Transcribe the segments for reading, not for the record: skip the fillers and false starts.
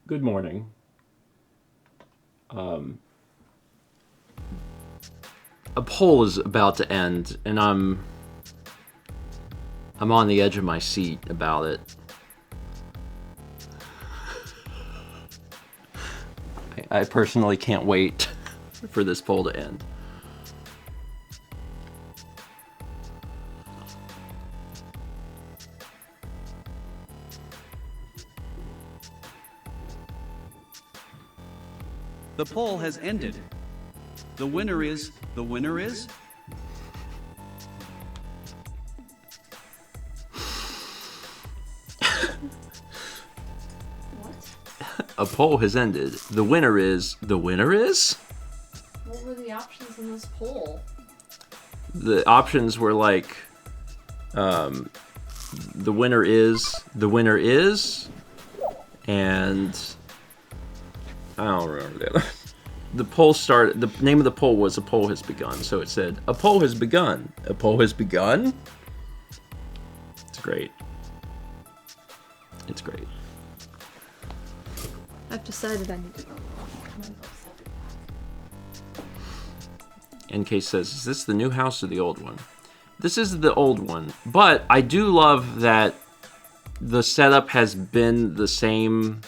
Good morning. Um, a poll is about to end, and I'm on the edge of my seat about it. I personally can't wait for this poll to end. The poll has ended. The winner is. A poll has ended. The winner is. What were the options in this poll? The options were like, the winner is, and I don't remember the other. The poll started. The name of the poll was "A poll has begun," so it said, "A poll has begun. A poll has begun." It's great. It's great. I've decided I need to go. NK says, "Is this the new house or the old one?" This is the old one, but I do love that the setup has been the same,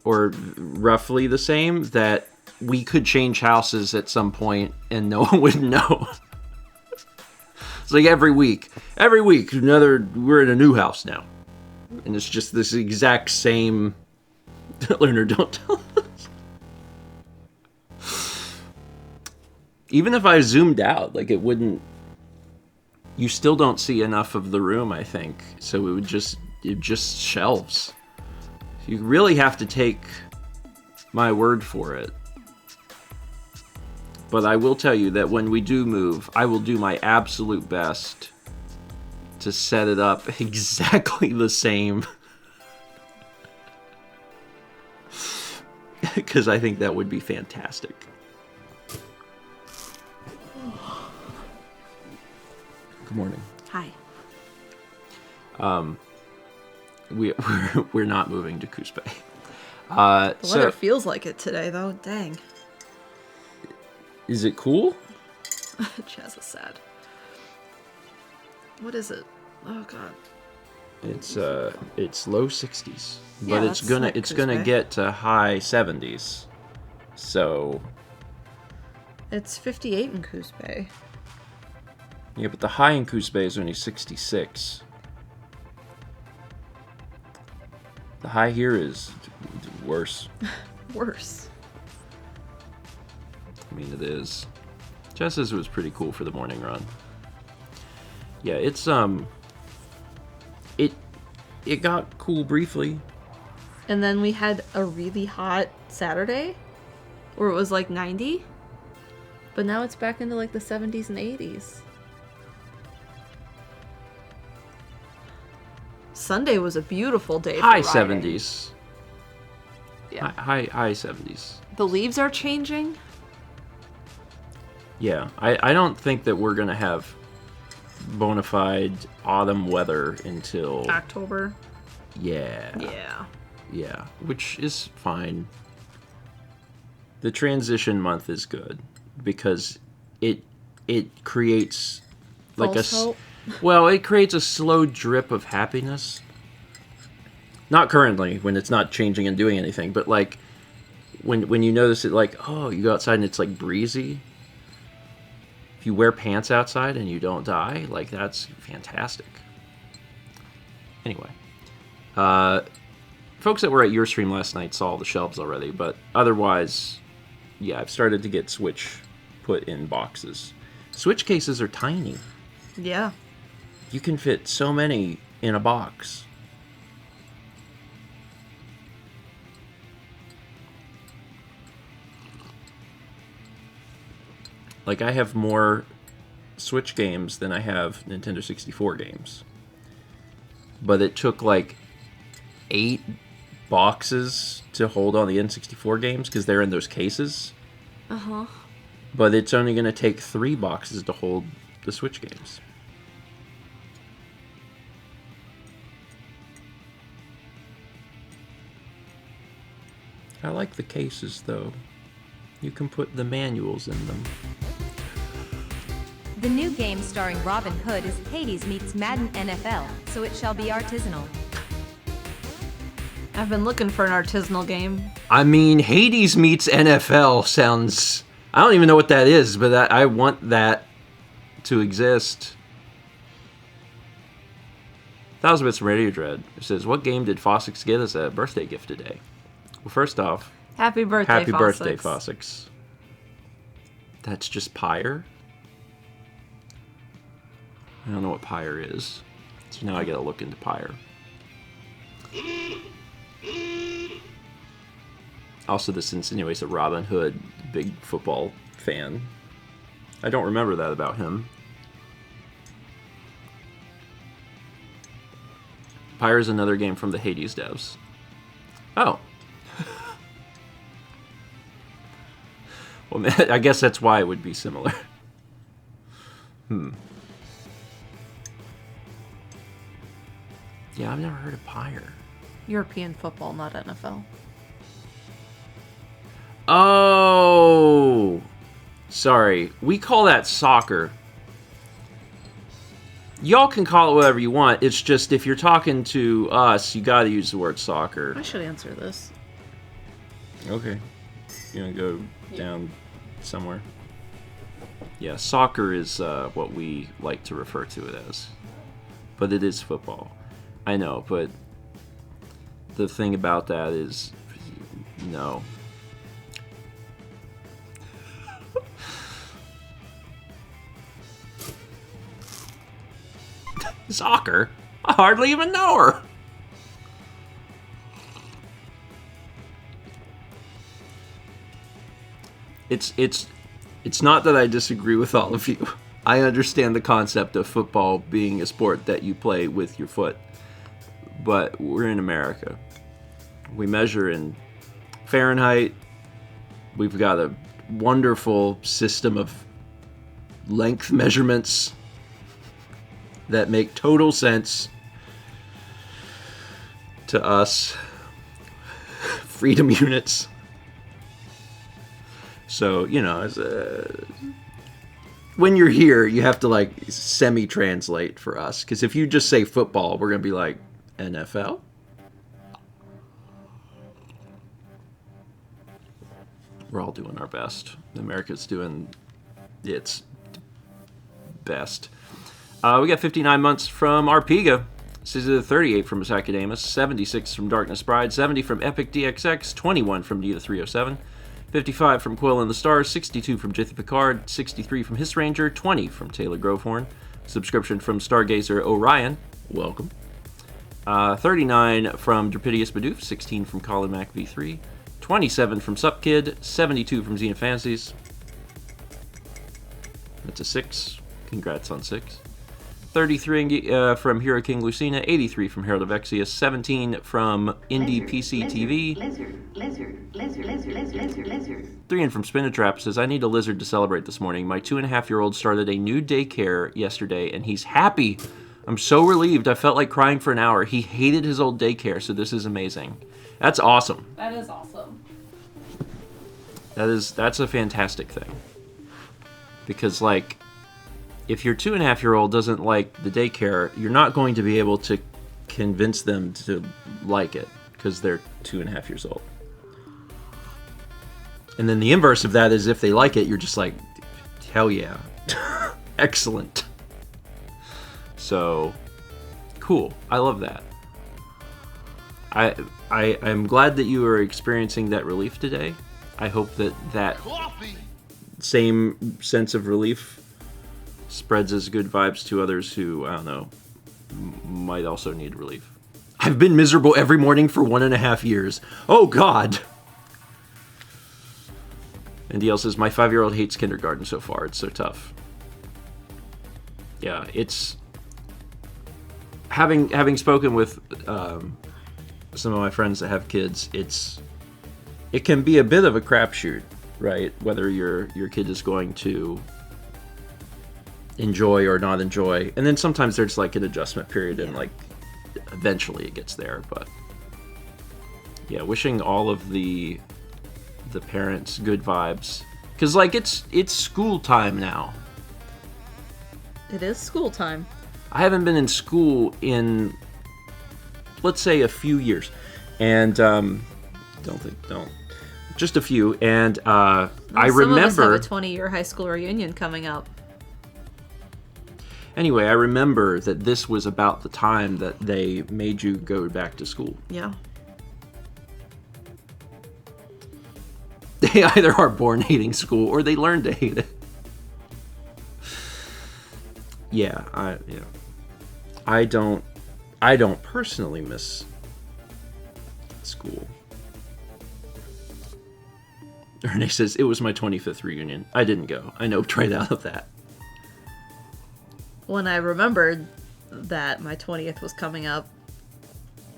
or roughly the same, that we could change houses at some point and no one would know. It's like every week, we're in a new house now. And it's just this exact same, Learner, don't tell us. Even if I zoomed out, like it wouldn't, you still don't see enough of the room, I think. So it just shelves. You really have to take my word for it. But I will tell you that when we do move, I will do my absolute best to set it up exactly the same. Because I think that would be fantastic. Good morning. Hi. We're not moving to Coos Bay. The weather feels like it today, though. Dang. Is it cool? Chaz is sad. What is it? Oh god. It's low 60s, Yeah, but that's like it's Coos gonna Bay. get to high 70s. So It's 58 in Coos Bay. yeah, but the high in Coos Bay is only 66. The high here is worse. Worse. I mean, it is. Jess's was pretty cool for the morning run. Yeah, it's it got cool briefly. And then we had a really hot Saturday where it was like 90. But now it's back into like the 70s and 80s. Sunday was a beautiful day High for riding. 70s. Yeah. High 70s. The leaves are changing. Yeah, I don't think that we're gonna have bona fide autumn weather until October. yeah, which is fine. The transition month is good because it creates like False hope. well, it creates a slow drip of happiness. Not currently when it's not changing and doing anything, but like when you notice it, like, oh, you go outside and it's like breezy. If you wear pants outside and you don't die, like, that's fantastic. Anyway, folks that were at your stream last night saw the shelves already, but otherwise, yeah, I've started to get Switch put in boxes. Switch cases are tiny. Yeah. You can fit so many in a box. Like, I have more Switch games than I have Nintendo 64 games. But it took, like, 8 boxes to hold all the N64 games, because they're in those cases. Uh-huh. But it's only going to take 3 boxes to hold the Switch games. I like the cases, though. You can put the manuals in them. The new game starring Robin Hood is Hades meets Madden NFL, so it shall be artisanal. I've been looking for an artisanal game. I mean, Hades meets NFL sounds... I don't even know what that is, but I want that to exist. 1000 Bits from Radio Dread. It says, what game did Fossix get as a birthday gift today? Well, first off... Happy birthday, Happy Fossix. birthday, Fossix. That's just Pyre? I don't know what Pyre is. So now I gotta look into Pyre. Also, this insinuates that Robin Hood, big football fan. I don't remember that about him. Pyre is another game from the Hades devs. Oh. Well, man, I guess that's why it would be similar. Yeah, I've never heard of Pyre. European football, not NFL. Oh! Sorry. We call that soccer. Y'all can call it whatever you want. It's just if you're talking to us, you gotta use the word soccer. I should answer this. Okay. You wanna go down somewhere? Yeah, soccer is what we like to refer to it as. But it is football. I know, but the thing about that is, no. Soccer? I hardly even know her. It's not that I disagree with all of you. I understand the concept of football being a sport that you play with your foot. But we're in America. We measure in Fahrenheit. We've got a wonderful system of length measurements that make total sense to us. Freedom units. So, you know, when you're here, you have to like semi-translate for us. Because if you just say football, we're going to be like, NFL? We're all doing our best. America's doing its best. We got 59 months from Arpega. This is 38 from Misakademus, 76 from Darkness Bride, 70 from Epic DXX, 21 from Nita307, 55 from Quill and the Stars, 62 from Jitha Picard, 63 from Hiss Ranger, 20 from Taylor Grovehorn, subscription from Stargazer Orion, welcome. 39 from Drapidius Bidoof, 16 from Colin Mac V3, 27 from Supkid, 72 from Xena Fantasies. That's a 6. Congrats on 6. 33 from Hero King Lucina, 83 from Herald of Exius, 17 from Indie PC TV. 3 in from Spinatrap says, I need a lizard to celebrate this morning. My 2.5-year-old started a new daycare yesterday, and he's happy. I'm so relieved. I felt like crying for an hour. He hated his old daycare, so this is amazing. That's awesome. That is awesome. That's a fantastic thing. Because, like, if your 2.5-year-old doesn't like the daycare, you're not going to be able to convince them to like it because they're 2.5 years old. And then the inverse of that is if they like it, you're just like, hell yeah. Excellent. So, cool. I love that. I'm glad that you are experiencing that relief today. I hope that same sense of relief spreads as good vibes to others who, I don't know, might also need relief. I've been miserable every morning for 1.5 years. Oh, God. And DL says, my 5-year-old hates kindergarten so far. It's so tough. Yeah, it's... Having spoken with some of my friends that have kids, it can be a bit of a crapshoot, right? Whether your kid is going to enjoy or not enjoy, and then sometimes there's like an adjustment period, and like eventually it gets there. But Yeah, wishing all of the parents good vibes. Because, like, it's school time now. It is school time. I haven't been in school in, let's say, a few years. And, just a few. And, I remember... Some of us have a 20-year high school reunion coming up. Anyway, I remember that this was about the time that they made you go back to school. Yeah. They either are born hating school or they learn to hate it. Yeah, I don't personally miss school. Renee says, it was my 25th reunion. I didn't go. I noped right out of that. When I remembered that my 20th was coming up,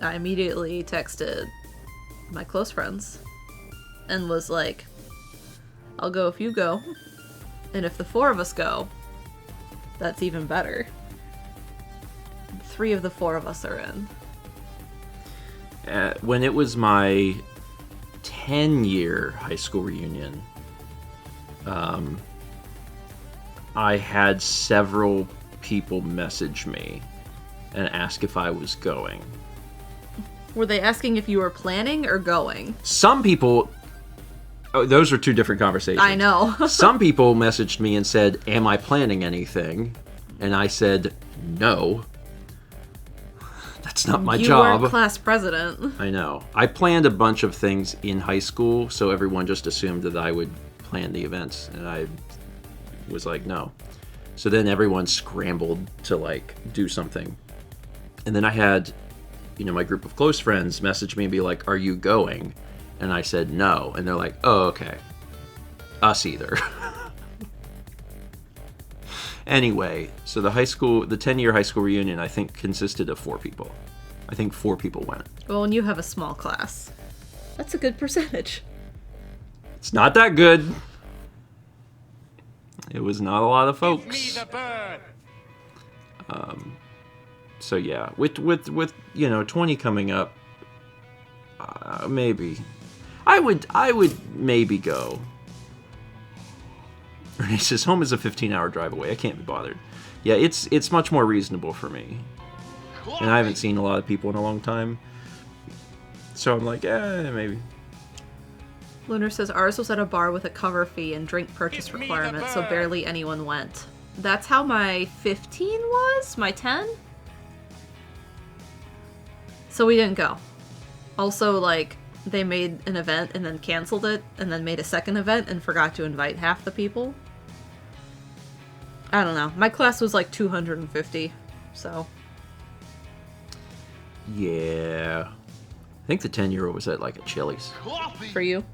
I immediately texted my close friends and was like, I'll go if you go. And if the 4 of us go, that's even better. 3 of the 4 of us are in. When it was my 10-year high school reunion, I had several people message me and ask if I was going. Were they asking if you were planning or going? Some people... Oh, those are 2 different conversations. I know. Some people messaged me and said, am I planning anything? And I said, no. That's not my job. You weren't class president. I know. I planned a bunch of things in high school, so everyone just assumed that I would plan the events. And I was like, no. So then everyone scrambled to, like, do something. And then I had, my group of close friends message me and be like, are you going? And I said no. And they're like, oh, okay. Us either. Anyway, so the 10-year high school reunion, I think, consisted of 4 people. I think 4 people went. Well, and you have a small class. That's a good percentage. It's not that good. It was not a lot of folks. Give me the bird. So yeah, with 20 coming up, maybe. I would maybe go. Renee says, home is a 15-hour drive away. I can't be bothered. Yeah, it's much more reasonable for me. And I haven't seen a lot of people in a long time. So I'm like, maybe. Lunar says, ours was at a bar with a cover fee and drink purchase requirement, so barely anyone went. That's how my 15 was? My 10? So we didn't go. Also, like, they made an event and then canceled it, and then made a second event and forgot to invite half the people. I don't know. My class was like 250, so. Yeah. I think the 10-year-old was at like a Chili's. For you?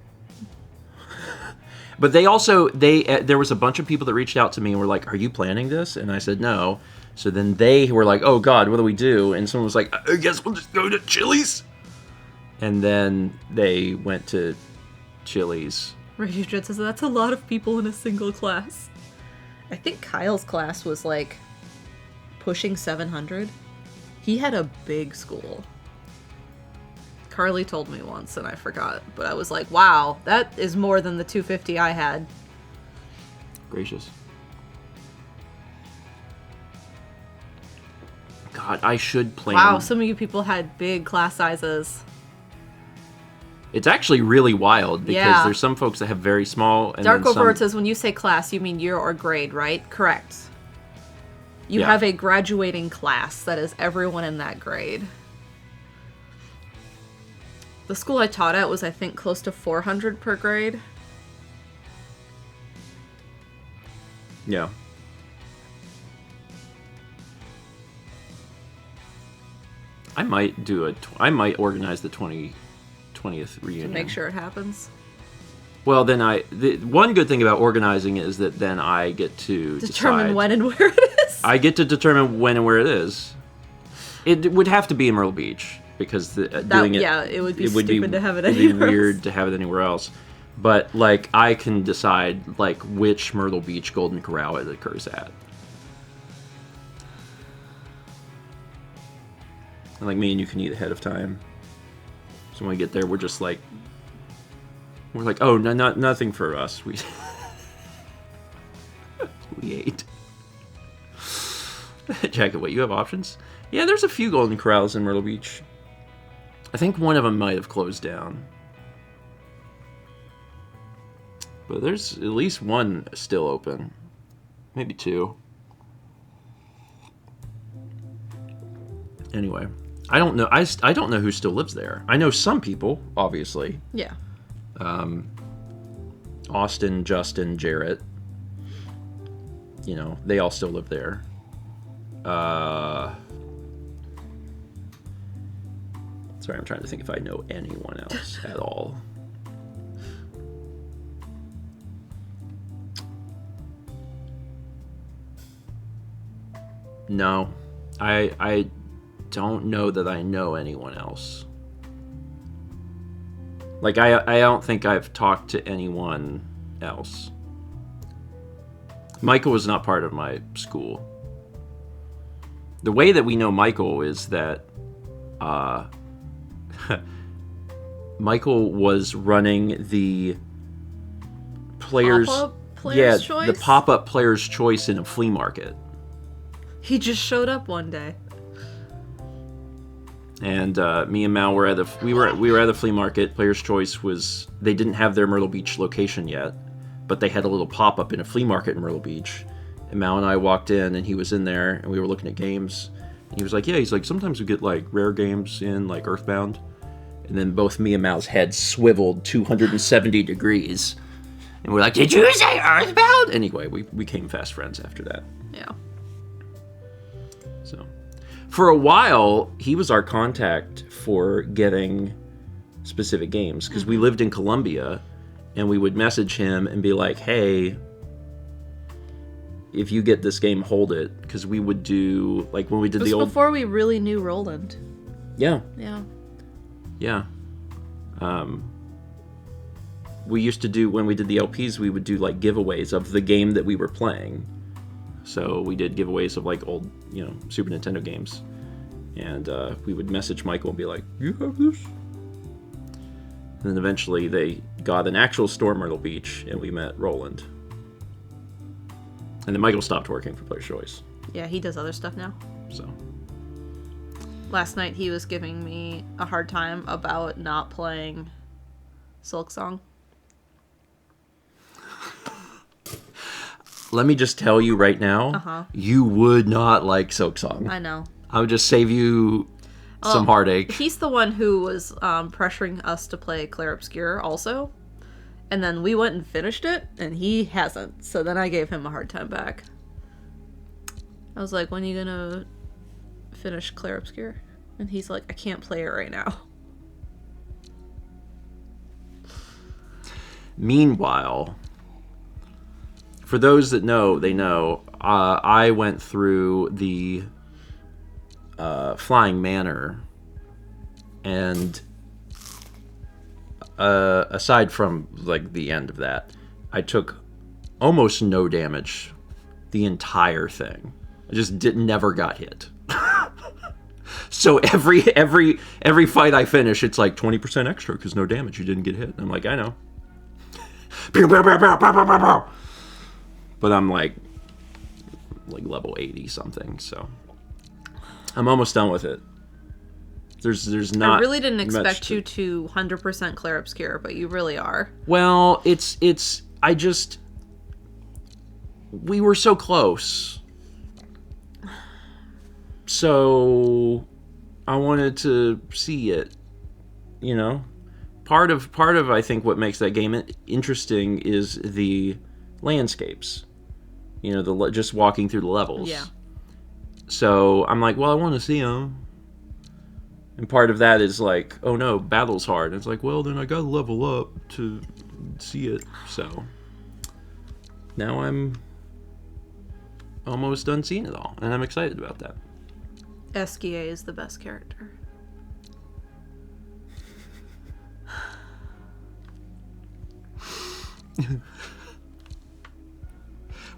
But they also, there was a bunch of people that reached out to me and were like, are you planning this? And I said, no. So then they were like, oh God, what do we do? And someone was like, I guess we'll just go to Chili's. And then they went to Chili's. Radio Jet says, that's a lot of people in a single class. I think Kyle's class was like pushing 700. He had a big school. Carly told me once and I forgot, but I was like, wow, that is more than the 250 I had. Gracious. God, I should plan. Wow, some of you people had big class sizes. It's actually really wild because there's some folks that have very small. And Dark then Overt some... says, when you say class, you mean year or grade, right? Correct. You Yeah. have a graduating class that is everyone in that grade. The school I taught at was, I think, close to 400 per grade. Yeah. I might do I might organize the 20th reunion. To make sure it happens. Well, then the one good thing about organizing is that then I get to Determine decide. when and where it is. I get to determine when and where it is. It would have to be in Myrtle Beach because doing it. Yeah, it would be stupid to have it It'd anywhere be weird else. to have it anywhere else. But like, I can decide like which Myrtle Beach Golden Corral it occurs at. And like me and you can eat ahead of time. So So when we get there, we're like, oh, no, nothing for us. We ate. Jacket, what, you have options? Yeah, there's a few Golden Corrals in Myrtle Beach. I think one of them might have closed down. But there's at least one still open. Maybe two. Anyway, I don't know. I don't know who still lives there. I know some people, obviously. Yeah. Austin, Justin, Jarrett. You know, they all still live there. Sorry, I'm trying to think if I know anyone else at all. No, I don't know that I know anyone else. Like, I don't think I've talked to anyone else. Michael was not part of my school. The way that we know Michael is that Michael was running the players' choice? the pop-up player's choice in a flea market. He just showed up one day. And me and Mal were at we were at the flea market. Player's Choice was, they didn't have their Myrtle Beach location yet, but they had a little pop-up in a flea market in Myrtle Beach. And Mal and I walked in, and he was in there, and we were looking at games. And he was like, yeah, he's like, sometimes we get like rare games in, like Earthbound. And then both me and Mal's heads swiveled 270 degrees. And we're like, did you say Earthbound? Anyway, we became fast friends after that. Yeah. So, for a while, he was our contact for getting specific games, because we lived in Columbia, and we would message him and be like, hey, if you get this game, hold it, because we would do, like, when we did the old... before we really knew Roland. Yeah. Yeah. We used to do, when we did the LPs, we would do, like, giveaways of the game that we were playing. So we did giveaways of, like, old, you know, Super Nintendo games. And we would message Michael and be like, you have this? And then eventually they got an actual store in Myrtle Beach, and we met Roland. And then Michael stopped working for Player's Choice. Yeah, he does other stuff now. So. Last night he was giving me a hard time about not playing Silk Song. Let me just tell you right now, you would not like Silk Song. I know. I would just save you some heartache. He's the one who was pressuring us to play Clair Obscur also. And then we went and finished it, and he hasn't. So then I gave him a hard time back. I was like, when are you gonna finish Clair Obscur? And he's like, I can't play it right now. Meanwhile, for those that know, they know, I went through the Flying Manor, and aside from like the end of that, I took almost no damage the entire thing. I just never got hit. So every fight I finish, it's like 20% extra because no damage, you didn't get hit. I'm like, I know. But I'm like level 80 something, so I'm almost done with it. There's not. I really didn't expect you to 100% Clair Obscur, but you really are. Well, we were so close. So I wanted to see it, you know? Part of I think what makes that game interesting is the landscapes. You know, just walking through the levels. Yeah. So I'm like, well, I want to see them. And part of that is like, oh no, battle's hard. And it's like, well, then I gotta level up to see it. So now I'm almost done seeing it all, and I'm excited about that. Eskia is the best character.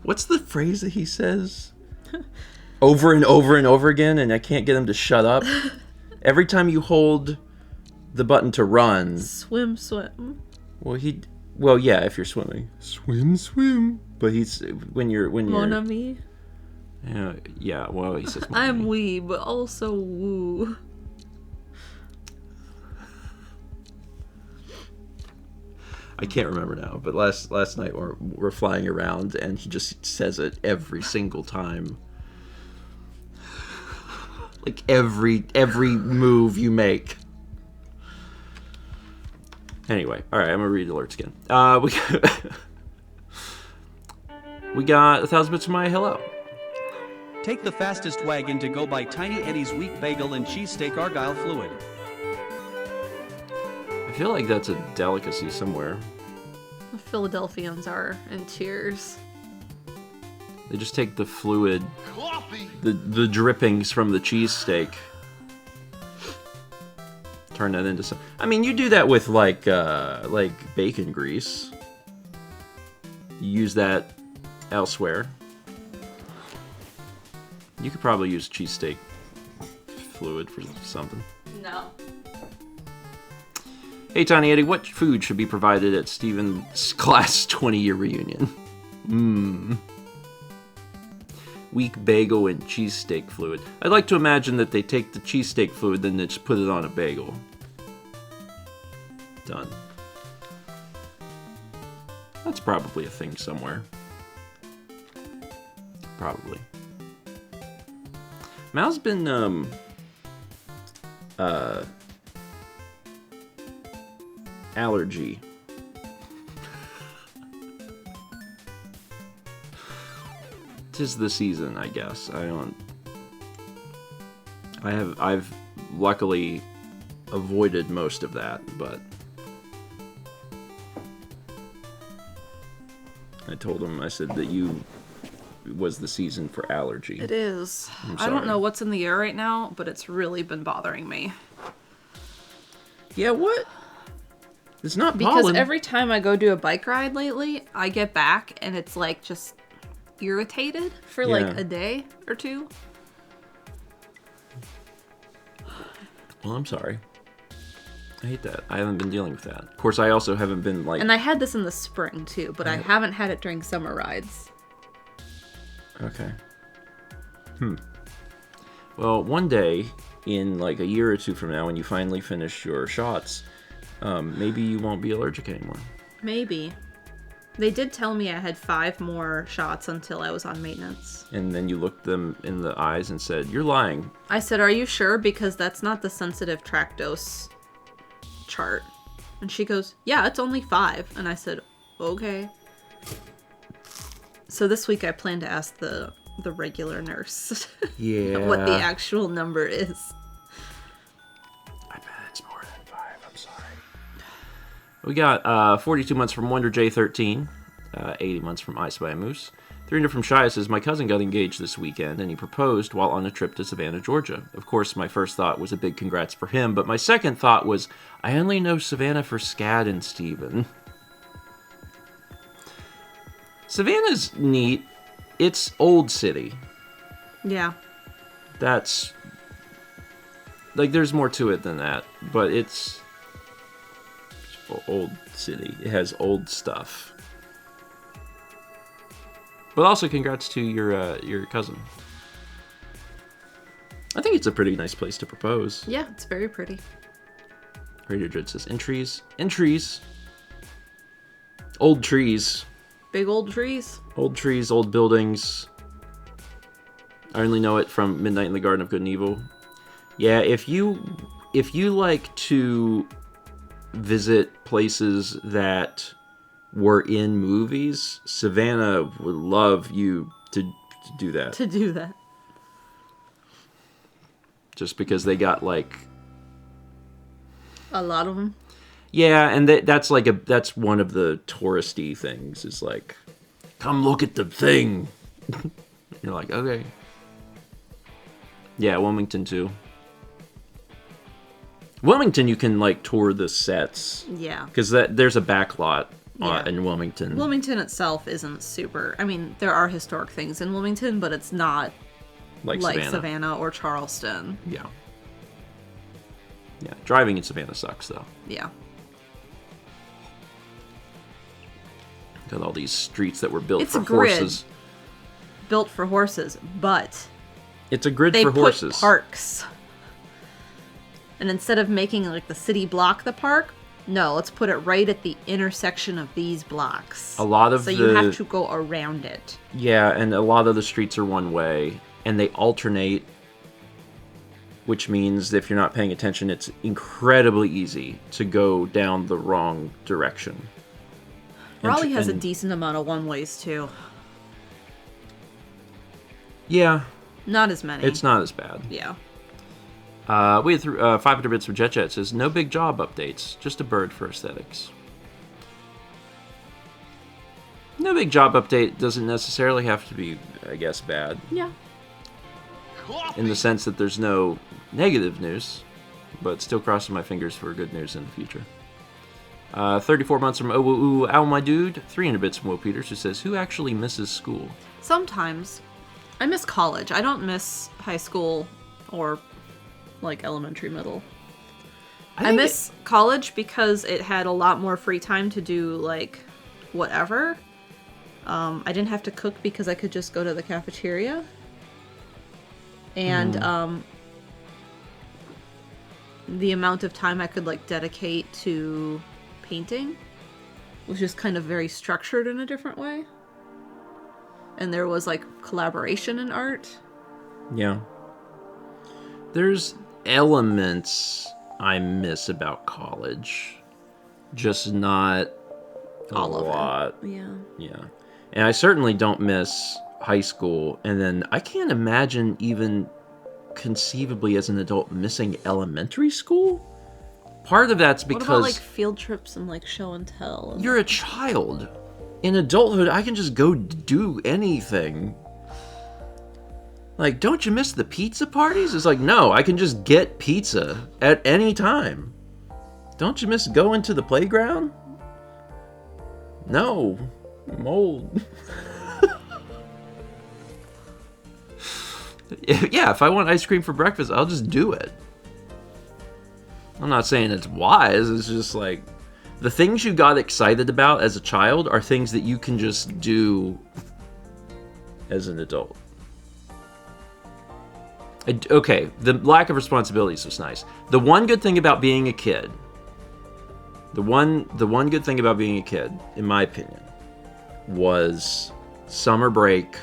What's the phrase that he says over and over and over again, and I can't get him to shut up? Every time you hold the button to run. Swim, swim. Well, yeah, if you're swimming. Swim, swim. But when you're... Mon ami. Yeah, well, he says mon I'm ami. wee, but also woo. I can't remember now, but last night we're flying around and he just says it every single time. Like every move you make. Anyway, all right, I'm gonna read the alerts again. We got 1,000 bits from my hello. Take the fastest wagon to go buy Tiny Eddie's Weak Bagel and Cheesesteak Argyle Fluid. I feel like that's a delicacy somewhere. The Philadelphians are in tears. They just take the fluid, the drippings from the cheesesteak, turn that into some. I mean, you do that with like bacon grease. You use that elsewhere. You could probably use cheesesteak fluid for something. No. Hey, Tiny Eddie, what food should be provided at Stephen's class 20-year reunion? Weak bagel and cheesesteak fluid. I'd like to imagine that they take the cheesesteak fluid, then they just put it on a bagel. Done. That's probably a thing somewhere. Probably. Mal's been, allergy. Tis the season, I guess. I've luckily avoided most of that, but I told him, I said that was the season for allergy. It is. I'm I don't sorry. know what's in the air right now, but it's really been bothering me. Yeah, what? It's not Because pollen. every time I go do a bike ride lately, I get back and it's like just irritated for like Yeah. a day or two. Well, I'm sorry. I hate that. I haven't been dealing with that. Of course, I also haven't been like... And I had this in the spring too, but I haven't had it during summer rides. Okay. Well, one day, in like a year or two from now, when you finally finish your shots, maybe you won't be allergic anymore. Maybe. They did tell me I had 5 more shots until I was on maintenance. And then you looked them in the eyes and said, "You're lying." I said, "Are you sure? Because that's not the sensitive tract dose chart." And she goes, "Yeah, it's only 5." And I said, "Okay." So this week I plan to ask the regular nurse Yeah. what the actual number is. I bet it's more than 5. I'm sorry. We got 42 months from Wonder J13, 80 months from Ice by a Moose. 300 from Shia says, my cousin got engaged this weekend, and he proposed while on a trip to Savannah, Georgia. Of course, my first thought was a big congrats for him, but my second thought was, I only know Savannah for Scad and Steven. Savannah's neat. It's old city. Yeah. That's... like, there's more to it than that, but it's old city. It has old stuff. But also, congrats to your cousin. I think it's a pretty nice place to propose. Yeah, it's very pretty. Radio Dread says, in trees. In trees. Old trees. Big old trees. Old trees, old buildings. I only know it from Midnight in the Garden of Good and Evil. Yeah, if you like to visit places that were in movies, Savannah would love you to do that. To do that. Just because they got like... A lot of them. Yeah, and that's one of the touristy things. Is like, come look at the thing. You're like, okay. Yeah, Wilmington too. Wilmington, you can like tour the sets. Yeah. Because there's a back lot Yeah. in Wilmington. Wilmington itself isn't super... I mean, there are historic things in Wilmington, but it's not like like Savannah or Charleston. Yeah. Yeah, driving in Savannah sucks, though. Yeah. Got all these streets that were built It's for a grid. horses. Built for horses, but It's a grid they for put horses. parks. And instead of making like the city block the park, no, let's put it right at the intersection of these blocks. A lot of so you have to go around it. Yeah, and a lot of the streets are one way, and they alternate, which means if you're not paying attention, it's incredibly easy to go down the wrong direction. Raleigh has a decent amount of one-ways, too. Yeah. Not as many. It's not as bad. Yeah. We had 500 bits from Jet says, no big job updates, just a bird for aesthetics. No big job update doesn't necessarily have to be, I guess, bad. Yeah. In the sense that there's no negative news, but still crossing my fingers for good news in the future. 34 months from Ow Ow My Dude, 300 bits from Will Peters, who says, who actually misses school? Sometimes. I miss college. I don't miss high school or, like, elementary, middle. I miss college because it had a lot more free time to do, like, whatever. I didn't have to cook because I could just go to the cafeteria. And, the amount of time I could, like, dedicate to painting was just kind of very structured in a different way. And there was, like, collaboration in art. Yeah. There's elements I miss about college. Just not a lot. Yeah. Yeah. And I certainly don't miss high school. And then I can't imagine even conceivably as an adult missing elementary school. Part of that's because... What about, like, field trips and, like, show and tell? And you're a child. In adulthood, I can just go do anything. Like, don't you miss the pizza parties? It's like, no, I can just get pizza at any time. Don't you miss going to the playground? No, I'm old. Yeah, if I want ice cream for breakfast, I'll just do it. I'm not saying it's wise, it's just like... The things you got excited about as a child are things that you can just do as an adult. Okay, the lack of responsibilities was nice. The one good thing about being a kid, the one good thing about being a kid, in my opinion, was summer break,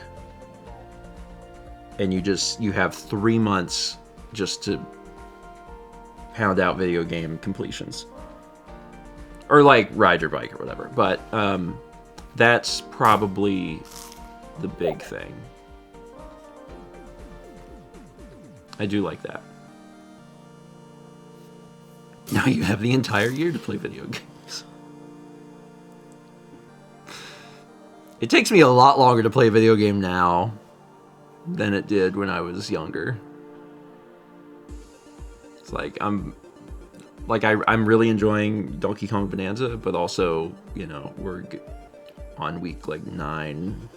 and you have 3 months just to pound out video game completions. Or, like, ride your bike or whatever. But that's probably the big thing. I do like that. Now you have the entire year to play video games. It takes me a lot longer to play a video game now than it did when I was younger. It's like, I'm really enjoying Donkey Kong Bonanza, but also, you know, we're on week like 9.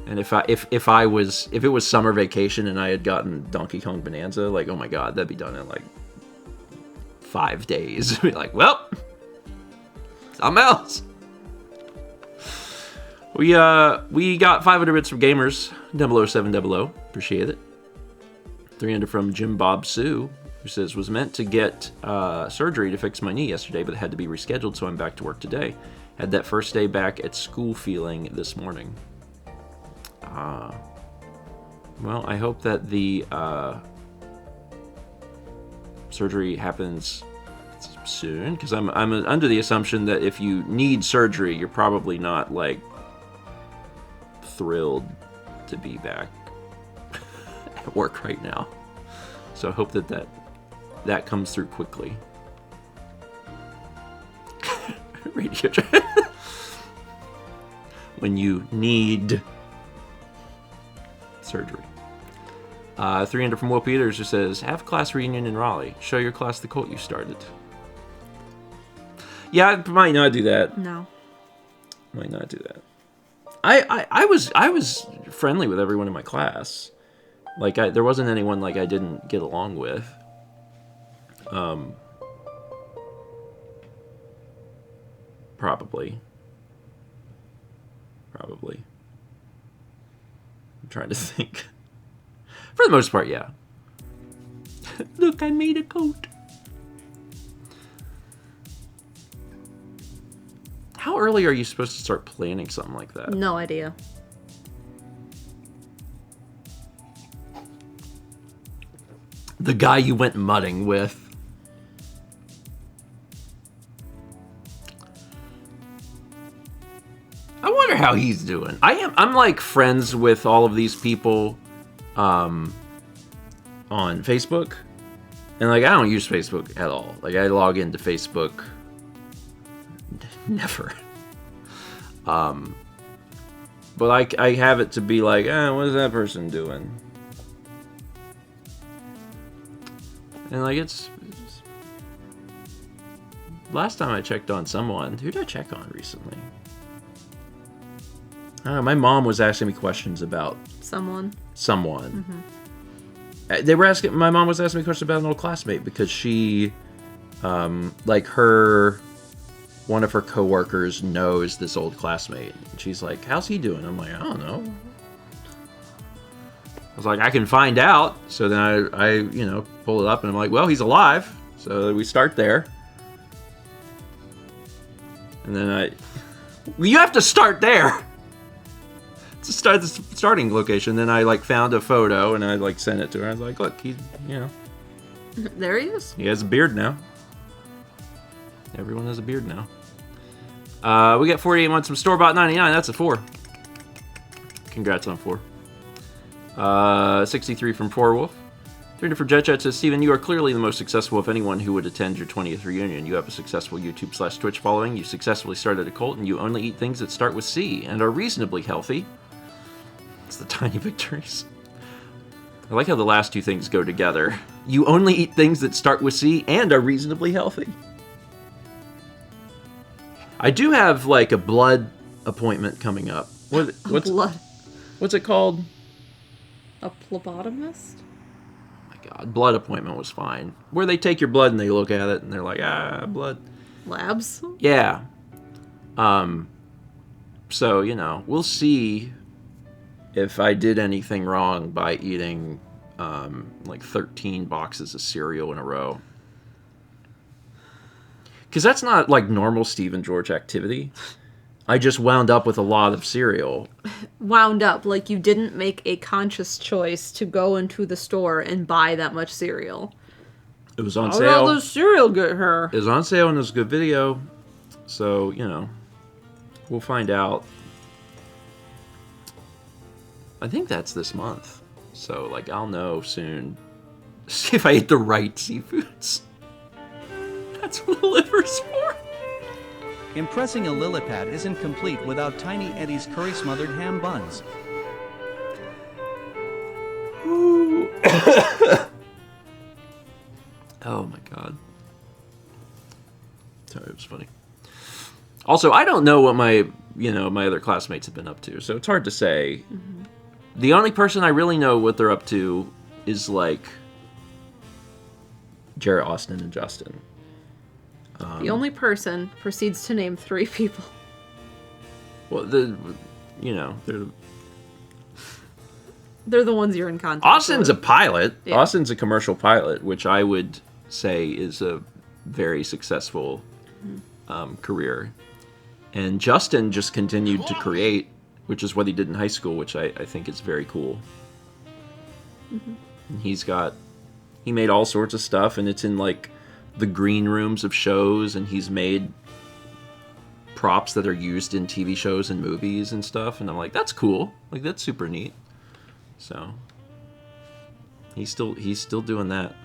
And if it was summer vacation and I had gotten Donkey Kong Bonanza, like, oh my god, that'd be done in like 5 days. Be like, well, something else. We got 500 bits from Gamers 00700. Appreciate it. 300 from Jim Bob Sue, who says, was meant to get surgery to fix my knee yesterday, but it had to be rescheduled, so I'm back to work today. Had that first day back at school feeling this morning. Well, I hope that the surgery happens soon, because I'm under the assumption that if you need surgery, you're probably not, like, thrilled to be back at work right now. So I hope that comes through quickly. Radio when you need surgery. 300 from Will Peters, who says, have class reunion in Raleigh. Show your class the cult you started. Yeah, I might not do that. No. Might not do that. I was friendly with everyone in my class. Like, there wasn't anyone, like, I didn't get along with. Probably. I'm trying to think. For the most part, yeah. Look, I made a coat. How early are you supposed to start planning something like that? No idea. The guy you went mudding with. I wonder how he's doing. I'm like friends with all of these people on Facebook. And like I don't use Facebook at all. Like I log into Facebook never. But I have it to be like, what is that person doing? And like it's last time I checked on someone, who did I check on recently? I don't know, my mom was asking me questions about Someone. Mm-hmm. My mom was asking me questions about an old classmate because she, one of her coworkers knows this old classmate. And she's like, how's he doing? I'm like, I don't know. I was like, I can find out. So then I pull it up and I'm like, well, he's alive. So we start there. And then you have to start there. To start the starting location. Then I found a photo and I sent it to her. I was like, look, he's, There he is. he has a beard now. Everyone has a beard now. We got 48 months from Store-Bought 99. That's a 4. Congrats on 4. 63 from 4Wolf. 3 for Jet Jet says, Steven, you are clearly the most successful of anyone who would attend your 20th reunion. You have a successful YouTube/Twitch following. You successfully started a cult, and you only eat things that start with C and are reasonably healthy. It's the tiny victories. I like how the last two things go together. You only eat things that start with C and are reasonably healthy. I do have a blood appointment coming up. What's it called? A phlebotomist? Oh my god, blood appointment was fine. Where they take your blood and they look at it and they're like, blood. Labs? Yeah. So, we'll see if I did anything wrong by eating 13 boxes of cereal in a row. Because that's not normal Stephen George activity. I just wound up with a lot of cereal. Wound up, you didn't make a conscious choice to go into the store and buy that much cereal. It was on How sale. did all this cereal get here? It was on sale and it was a good video. So, we'll find out. I think that's this month. So, I'll know soon. See if I ate the right seafoods. That's what the liver's for. Impressing a lillipad isn't complete without Tiny Eddie's curry smothered ham buns. Ooh. Oh my god. Sorry, it was funny. Also, I don't know what my other classmates have been up to, so it's hard to say. Mm-hmm. The only person I really know what they're up to is Jarrett, Austin, and Justin. The only person proceeds to name 3 people. Well, they're the ones you're in contact Austin's with. a pilot. Yeah. Austin's a commercial pilot, which I would say is a very successful career. And Justin just continued to create, which is what he did in high school, which I think is very cool. Mm-hmm. And he made all sorts of stuff, and it's in the green rooms of shows, and he's made props that are used in TV shows and movies and stuff, and I'm like, that's cool. That's super neat. So he's still doing that.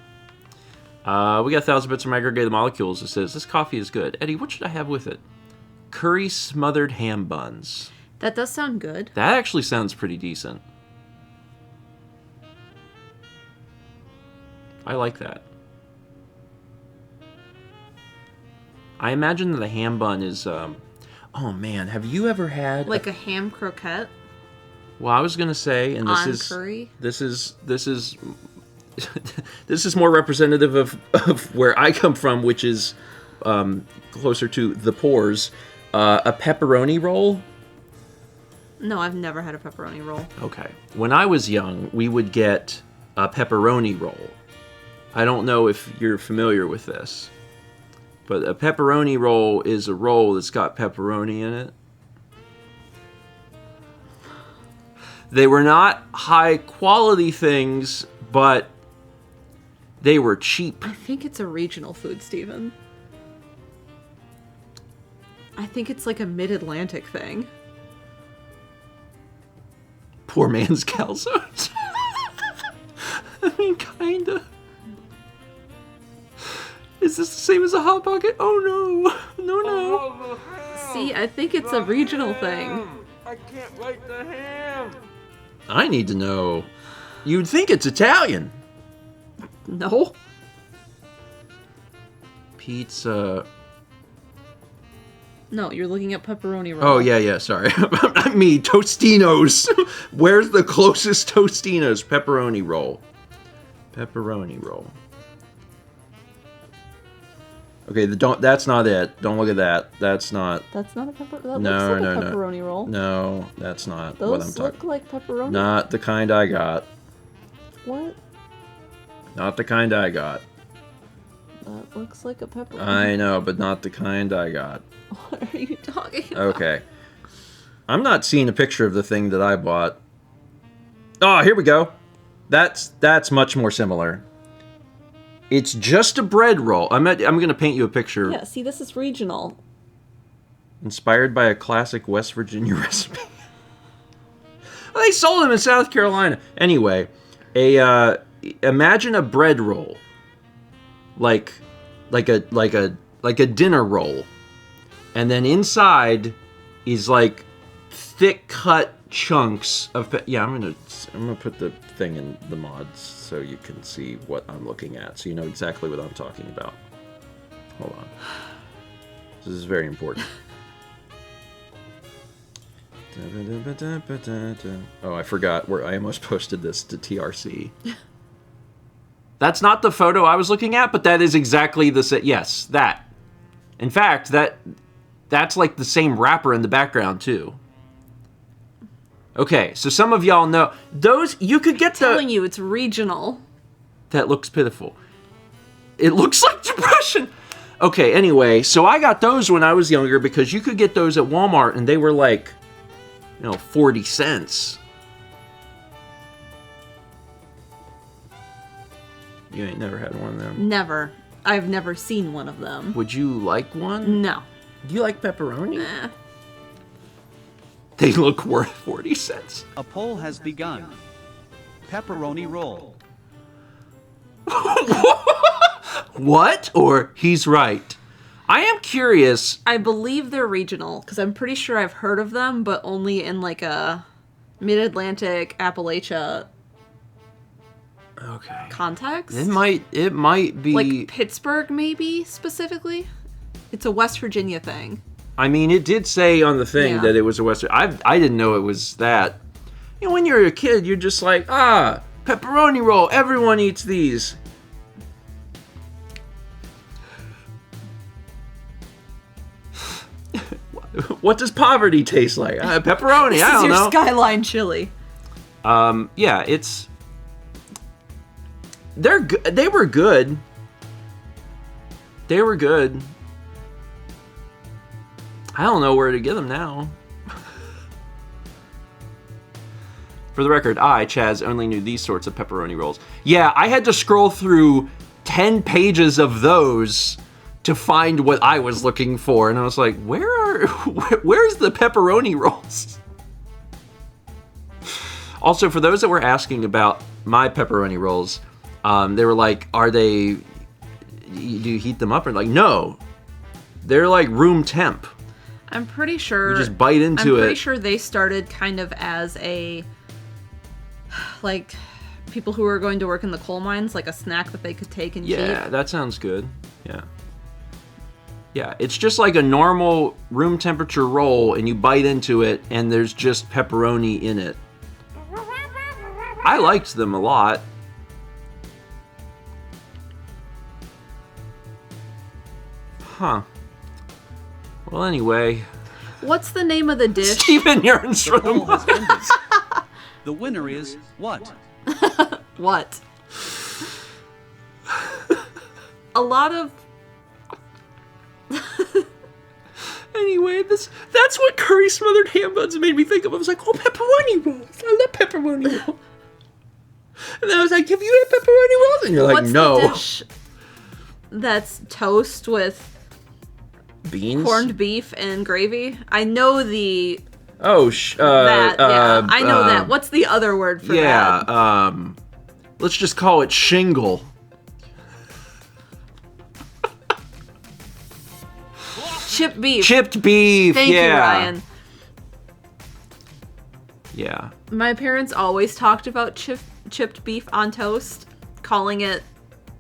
We got 1,000 bits from Aggregated Molecules that says, this coffee is good. Eddie, what should I have with it? Curry smothered ham buns. That does sound good. That actually sounds pretty decent. I like that. I imagine that the ham bun is, oh man, have you ever had... a ham croquette? Well, I was gonna say, and this on is... curry? This is this is more representative of where I come from, which is closer to the pores. A pepperoni roll. No, I've never had a pepperoni roll. Okay. When I was young, we would get a pepperoni roll. I don't know if you're familiar with this, but a pepperoni roll is a roll that's got pepperoni in it. They were not high quality things, but they were cheap. I think it's a regional food, Steven. I think it's like a mid-Atlantic thing. Poor man's calzones. I mean, kinda. Is this the same as a Hot Pocket? Oh no. No. See, I think it's a regional thing. I can't like the ham. I need to know. You'd think it's Italian. No. Pizza. No, you're looking at pepperoni roll. Oh, yeah, sorry. Not me. Tostinos. Where's the closest Tostinos? Pepperoni roll. Pepperoni roll. Okay, that's not it. Don't look at that. That's not. That's not a pepper. That No, looks like no, a no. pepperoni roll. No, that's not what I'm Those talking. look like pepperoni. Not the kind I got. What? Not the kind I got. That looks like a pepperoni. I know, but not the kind I got. What are you talking about? Okay. I'm not seeing a picture of the thing that I bought. Oh, here we go. That's much more similar. It's just a bread roll. I'm going to paint you a picture. Yeah, see, this is regional. Inspired by a classic West Virginia recipe. Well, they sold them in South Carolina. Anyway, imagine a bread roll. Like a dinner roll. And then inside is like thick cut chunks of I'm gonna put the thing in the mods so you can see what I'm looking at, so you know exactly what I'm talking about. Hold on. This is very important. Oh, I forgot where I almost posted this to TRC. That's not the photo I was looking at, but that is exactly the yes, that. In fact, that's like the same wrapper in the background too. Okay, so some of y'all know those. You could get I'm telling you, it's regional. That looks pitiful. It looks like depression. Okay, anyway, so I got those when I was younger because you could get those at Walmart and they were like, 40 cents. You ain't never had one of them. Never. I've never seen one of them. Would you like one? No. Do you like pepperoni? Eh. They look worth 40 cents. A poll has begun. Pepperoni roll. What? Or he's right. I am curious. I believe they're regional, because I'm pretty sure I've heard of them, but only in like a mid-Atlantic Appalachia Okay. context. It might be Like Pittsburgh, maybe, specifically? It's a West Virginia thing. I mean, it did say on the thing Yeah. that it was a Western. I didn't know it was that. When you're a kid, you're just like, pepperoni roll. Everyone eats these. What does poverty taste like? Pepperoni. This I is don't your know. Skyline chili. Yeah, it's. They were good. They were good. I don't know where to get them now. For the record, I, Chaz, only knew these sorts of pepperoni rolls. Yeah, I had to scroll through 10 pages of those to find what I was looking for, and I was like, where's the pepperoni rolls? Also, for those that were asking about my pepperoni rolls, they were like, do you heat them up? Or like, no, they're like room temp. I'm pretty sure. You just bite into it. I'm pretty sure they started kind of as a, like, people who were going to work in the coal mines, like a snack that they could take and Yeah, keep. that sounds good. Yeah. Yeah, it's just like a normal room temperature roll, and you bite into it, and there's just pepperoni in it. I liked them a lot. Huh. Well, anyway. What's the name of the dish? Stephen yearns for The poll them. has ended. The winner is what? What? A lot of... Anyway, that's what curry smothered ham buns made me think of. I was like, oh, pepperoni rolls. I love pepperoni rolls. And then I was like, have you had pepperoni rolls? And you're like, What's no. the dish that's toast with Beans? corned beef and gravy? I know the... Oh, that, yeah. I know that. What's the other word for that? Yeah, let's just call it shingle. Chipped beef. Chipped beef, Thank yeah. you, Ryan. Yeah. My parents always talked about chipped beef on toast, calling it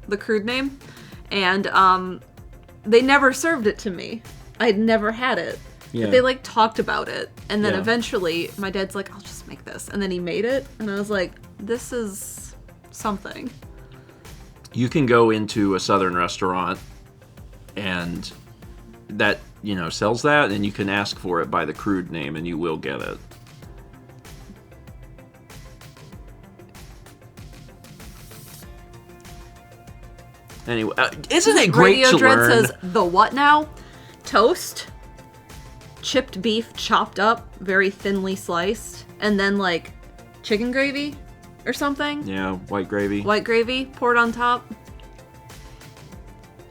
the crude name, and they never served it to me. I'd never had it. Yeah. But they like talked about it, and then Yeah. eventually my dad's like, I'll just make this, and then he made it, and I was like, this is something. You can go into a southern restaurant and that, sells that, and you can ask for it by the crude name and you will get it. Anyway, isn't it great Radio to Dread learn? says, the what now? Toast, chipped beef chopped up, very thinly sliced, and then like chicken gravy or something. Yeah, white gravy. White gravy poured on top.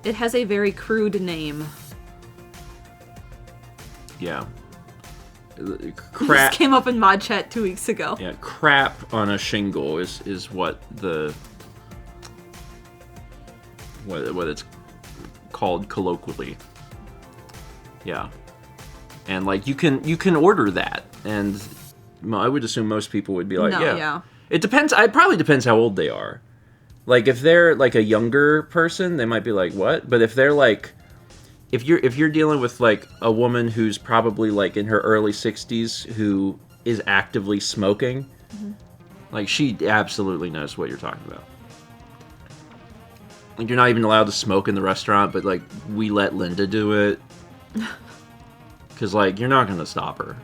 It has a very crude name. Yeah. This Crap. came up in mod chat 2 weeks ago. Yeah, crap on a shingle is what what it's called colloquially. Yeah. And like you can order that, and I would assume most people would be like, No, yeah. It depends. It probably depends how old they are. Like if they're like a younger person, they might be like, "What?" But if they're like, if you're dealing with like a woman who's probably like in her early 60s who is actively smoking, like she absolutely knows what you're talking about. Like you're not even allowed to smoke in the restaurant, but like we let Linda do it. Because, like, you're not going to stop her.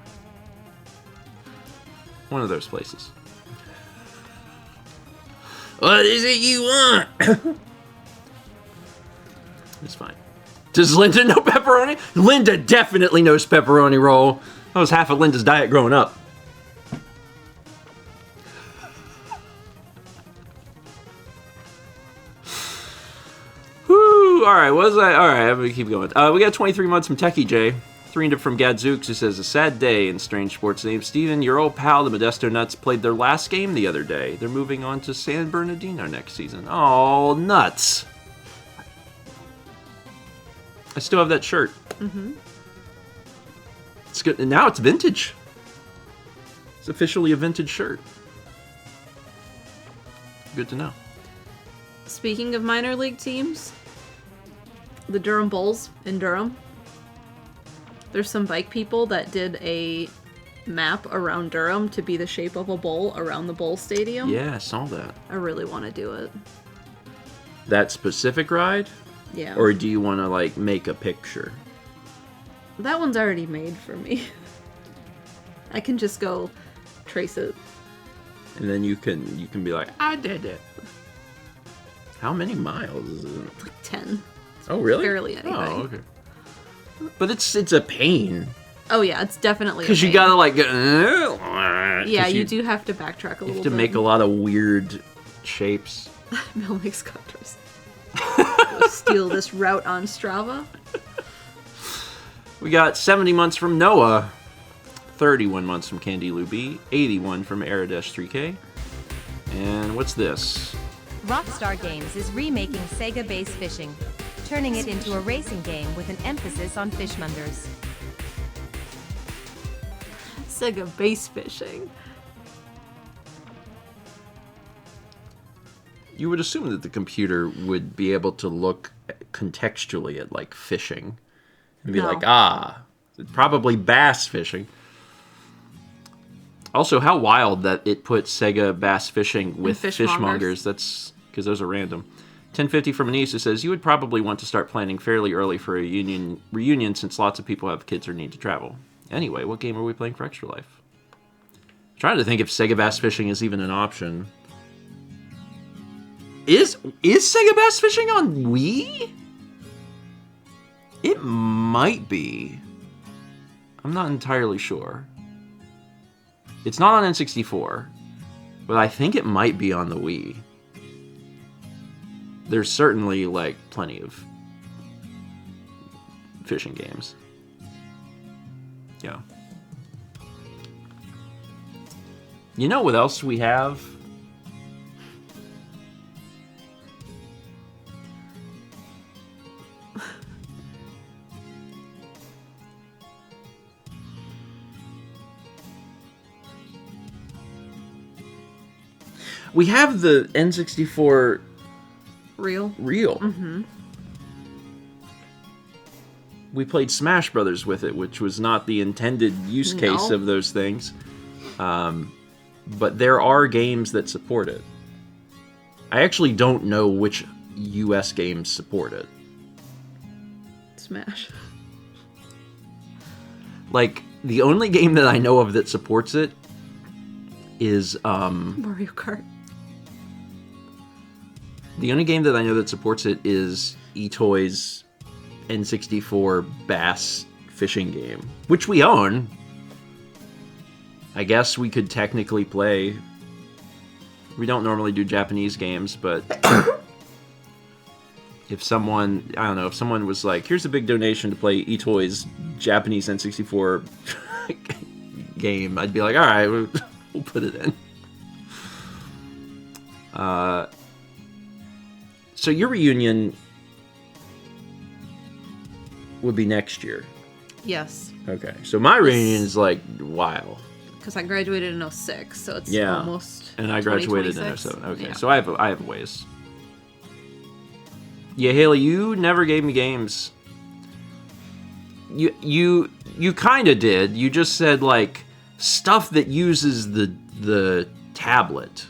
One of those places. What is it you want? It's fine. Does Linda know pepperoni? Linda definitely knows pepperoni roll. That was half of Linda's diet growing up. Whoo! Alright, what was I? Alright, I'm going to keep going. We got 23 months from Techie J. 300 from Gadzooks, who says, a sad day in strange sports names. Steven, your old pal, the Modesto Nuts, played their last game the other day. They're moving on to San Bernardino next season. Oh, nuts. I still have that shirt. Mm-hmm. It's good. And now it's vintage. It's officially a vintage shirt. Good to know. Speaking of minor league teams, the Durham Bulls in Durham. There's some bike people that did a map around Durham to be the shape of a bowl around the Bull Stadium. Yeah, I saw that. I really want to do it. That specific ride? Yeah. Or do you want to, like, make a picture? That one's already made for me. I can just go trace it. And then you can be like, I did it. How many miles is it? Like 10. Oh, really? Barely anything. Oh, okay. But it's a pain. Oh yeah, it's definitely Because you gotta like... Yeah, you do have to backtrack a little bit. You have to make a lot of weird shapes. Mel makes cutters. Go steal this route on Strava. We got 70 months from Noah. 31 months from Candy Lou B. 81 from Aradesh3K. And what's this? Rockstar Games is remaking Sega Base Fishing, turning it into a racing game with an emphasis on fishmongers. Sega Base Fishing. You would assume that the computer would be able to look contextually at, like, fishing. And be like, probably bass fishing. Also, how wild that it put Sega Bass Fishing with Fishmongers. fishmongers. That's because those are random. 1050 from Anissa says, you would probably want to start planning fairly early for a reunion since lots of people have kids or need to travel. Anyway, what game are we playing for Extra Life? I'm trying to think if Sega Bass Fishing is even an option. Is Sega Bass Fishing on Wii? It might be. I'm not entirely sure. It's not on N64, but I think it might be on the Wii. There's certainly, like, plenty of fishing games. Yeah. You know what else we have? We have the N64 Real. Mm-hmm. We played Smash Brothers with it, which was not the intended use case of those things. But there are games that support it. I actually don't know which US games support it. Smash. Like, the only game that I know of that supports it is, Mario Kart. The only game that I know that supports it is eToy's N64 Bass fishing game, which we own. I guess we could technically play. We don't normally do Japanese games, but if someone, I don't know, if someone was like, here's a big donation to play eToy's Japanese N64 game, I'd be like, all right, we'll put it in. So your reunion would be next year. Yes. Okay. So my reunion is like a while. Because I graduated in 06, so it's almost. And I graduated in 2026. 07. Okay. Yeah. So I have a ways. Yeah, Haley, you never gave me games. You kind of did. You just said like stuff that uses the tablet.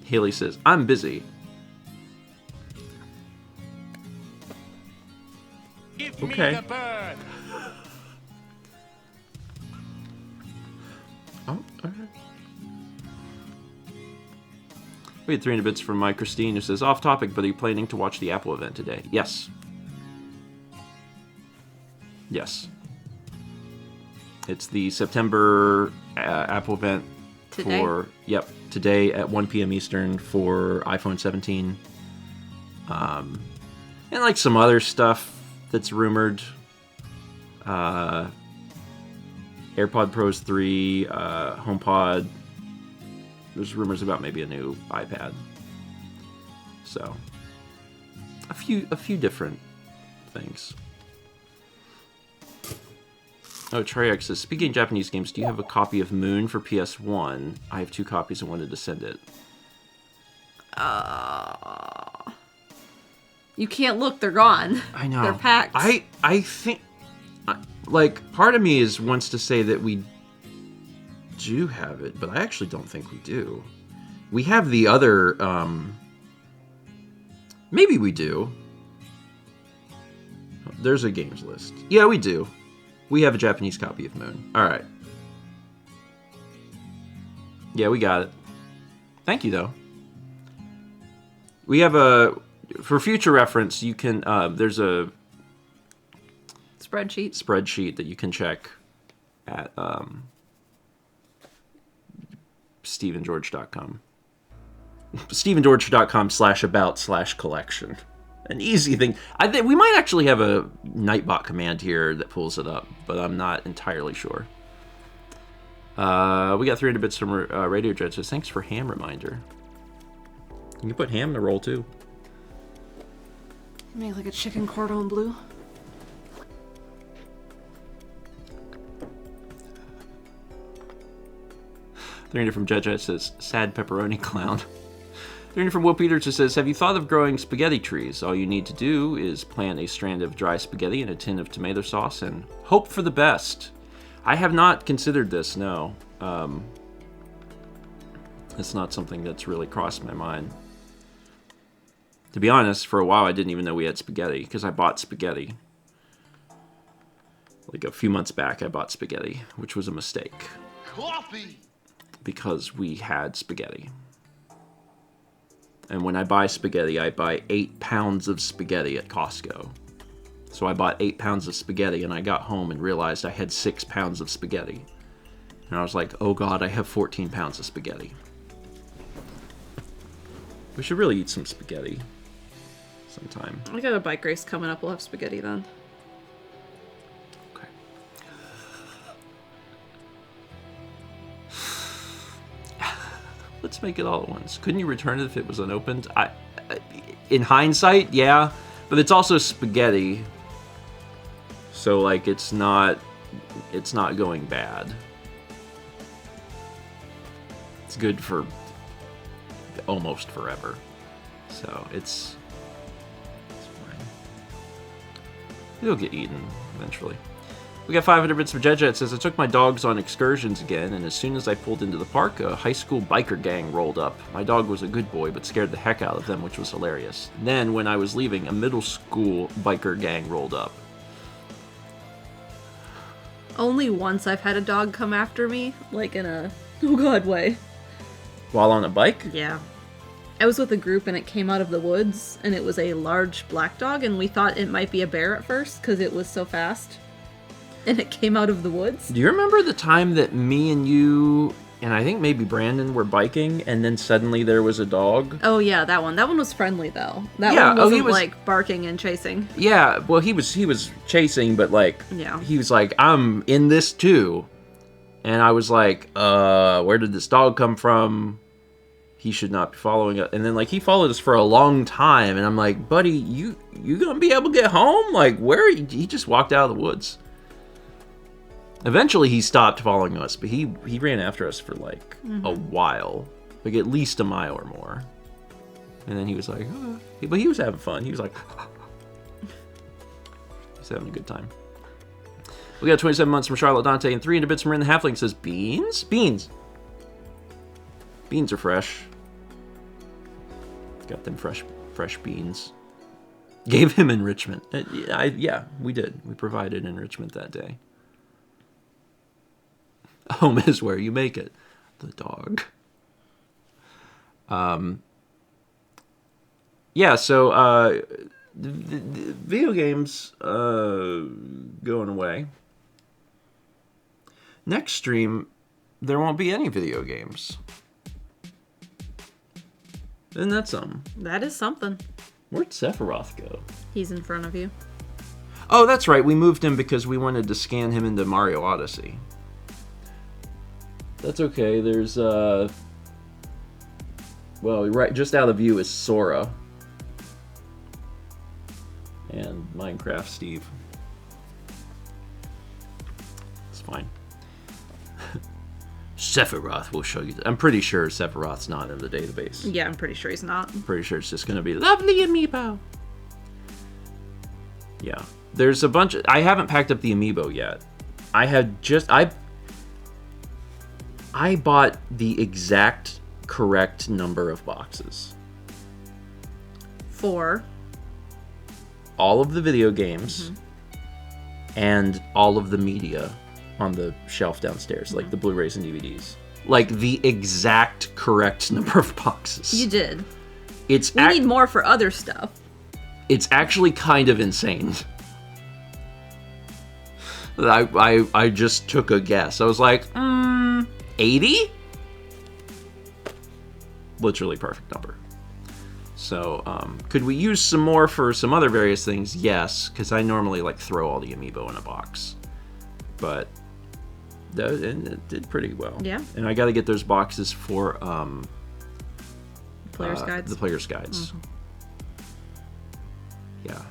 Haley says, "I'm busy." Give Okay. me the bird. Oh, okay. We had 300 bits from Mike Christine, who says, off topic, but are you planning to watch the Apple event today? Yes. Yes. It's the September Apple event Today? today at 1 p.m. Eastern for iPhone 17. And like some other stuff that's rumored. AirPod Pros 3, HomePod. There's rumors about maybe a new iPad. So, a few different things. Oh, Treyarch says, speaking of Japanese games, do you have a copy of Moon for PS1? I have 2 copies and wanted to send it. You can't look, they're gone. I know. They're packed. I think, like, part of me wants to say that we do have it, but I actually don't think we do. We have the other, maybe we do. There's a games list. Yeah, we do. We have a Japanese copy of Moon. All right. Yeah, we got it. Thank you, though. We have for future reference, you can, there's a spreadsheet that you can check at StephenGeorge.com. StephenGeorge.com/about/collection. An easy thing. I think we might actually have a Nightbot command here that pulls it up, but I'm not entirely sure. We got 300 bits from Radio Jet. Says, thanks for ham reminder. You can put ham in the roll too. Make like a chicken cordon bleu. $300 from Jet says, sad pepperoni clown. $300 from Will Peters who says, have you thought of growing spaghetti trees? All you need to do is plant a strand of dry spaghetti in a tin of tomato sauce and hope for the best. I have not considered this, no. It's not something that's really crossed my mind. To be honest, for a while I didn't even know we had spaghetti because I bought spaghetti. Like a few months back, I bought spaghetti, which was a mistake. Coffee! Because we had spaghetti. And when I buy spaghetti, I buy 8 pounds of spaghetti at Costco. So I bought 8 pounds of spaghetti, and I got home and realized I had 6 pounds of spaghetti. And I was like, oh god, I have 14 pounds of spaghetti. We should really eat some spaghetti sometime. I got a bike race coming up. We'll have spaghetti then. Okay. Let's make it all at once. Couldn't you return it if it was unopened? In hindsight, yeah. But it's also spaghetti. So, like, it's not going bad. It's good for almost forever. So, it's fine. It'll get eaten eventually. We got 500 bits of Jeja. It says, I took my dogs on excursions again, and as soon as I pulled into the park, a high school biker gang rolled up. My dog was a good boy, but scared the heck out of them, which was hilarious. Then, when I was leaving, a middle school biker gang rolled up. Only once I've had a dog come after me, like in a oh god way. While on a bike? Yeah. I was with a group and it came out of the woods, and it was a large black dog, and we thought it might be a bear at first because it was so fast. And it came out of the woods. Do you remember the time that me and you, and I think maybe Brandon, were biking, and then suddenly there was a dog? Oh yeah, that one. That one was friendly though. That Yeah, one oh, wasn't he was- like barking and chasing. Yeah, well, he was chasing, but like, Yeah. he was like, I'm in this too. And I was like, where did this dog come from? He should not be following us. And then like, he followed us for a long time, and I'm like, buddy, you gonna be able to get home? Like, where are you? He just walked out of the woods. Eventually he stopped following us, but he ran after us for like a while, like at least a mile or more. And then he was like, but he was having fun. He was like, he's having a good time. We got 27 months from Charlotte Dante and 300 bits from Rin the Halfling. Says beans? Beans. Beans are fresh. Got them fresh beans. Gave him enrichment. Yeah, we did. We provided enrichment that day. Home is where you make it. The dog. Yeah, so the video games going away. Next stream, there won't be any video games. Isn't that something? That is something. Where'd Sephiroth go? He's in front of you. Oh, that's right. We moved him because we wanted to scan him into Mario Odyssey. That's okay. There's, well, right just out of view is Sora. And Minecraft Steve. It's fine. Sephiroth will show you. I'm pretty sure Sephiroth's not in the database. Yeah, I'm pretty sure he's not. I'm pretty sure it's just going to be lovely amiibo. Yeah. There's a bunch. I haven't packed up the amiibo yet. I bought the exact correct number of boxes. For all of the video games and all of the media on the shelf downstairs, like the Blu-rays and DVDs. Like the exact correct number of boxes. you did. It's We need more for other stuff. It's actually kind of insane. I just took a guess. I was like, 80? Literally perfect number. So, could we use some more for some other various things? Yes, because I normally like throw all the amiibo in a box. But it did pretty well. Yeah. And I got to get those boxes for Player's guides. the player's guides. Yeah.